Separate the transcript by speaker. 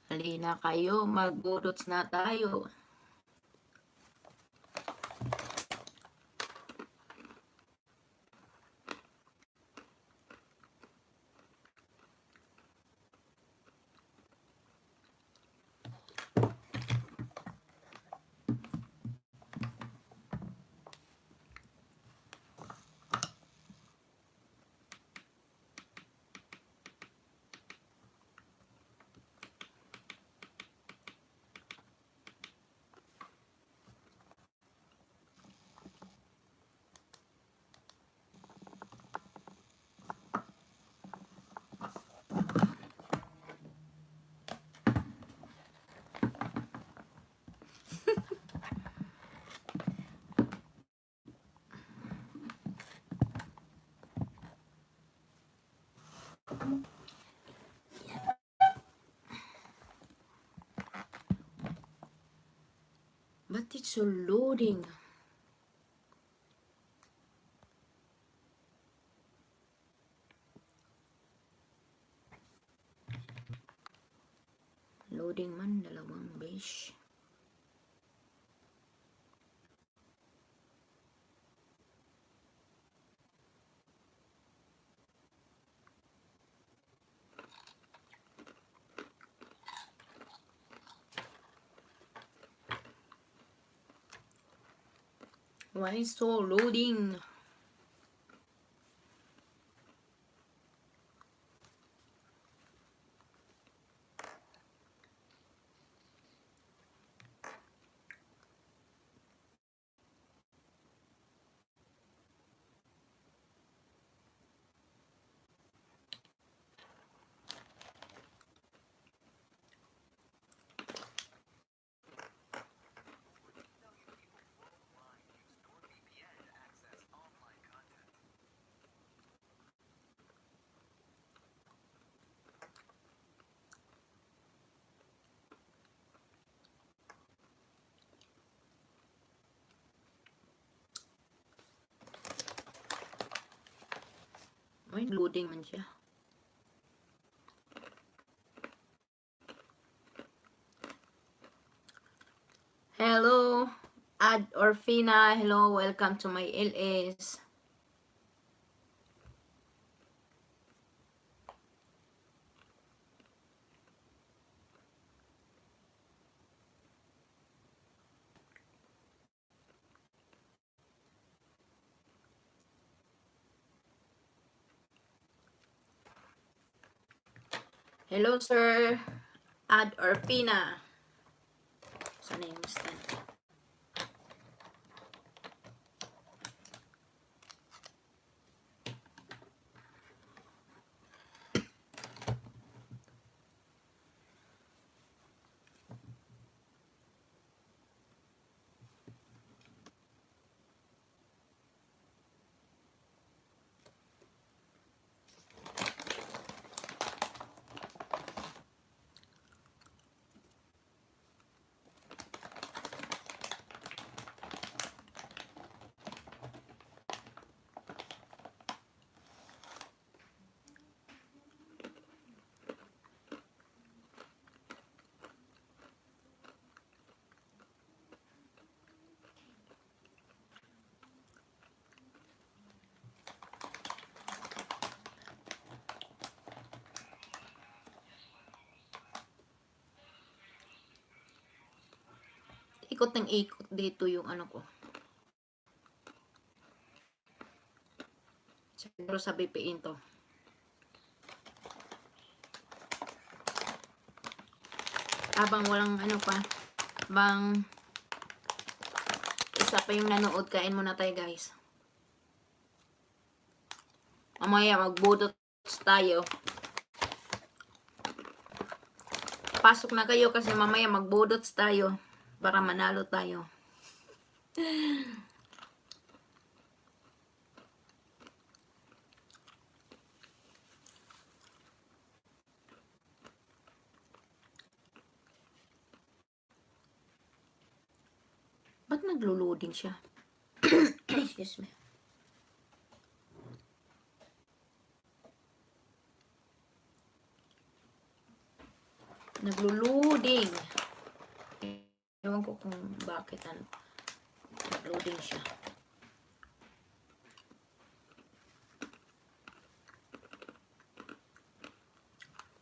Speaker 1: Halina kayo, magbudots na tayo. But it's so loading. Loading man, dalawang besh. Why so loading? Why loading man siya? Hello, Ad Orfina. Hello, welcome to my LS. Hello, sir. Ad Orfina. Sana yung stand? Ikot ng ikot dito yung ano ko. Siguro sa BPN to. Habang walang ano pa. Bang isa pa yung nanood, kain muna tayo guys. Mamaya magbudot tayo. Pasok na kayo kasi mamaya magbudot tayo. Para manalo tayo. Ba't naglo-loading siya? Excuse me. Naglo-loading. Ewan ko kung bakit ano. Nag-loading siya.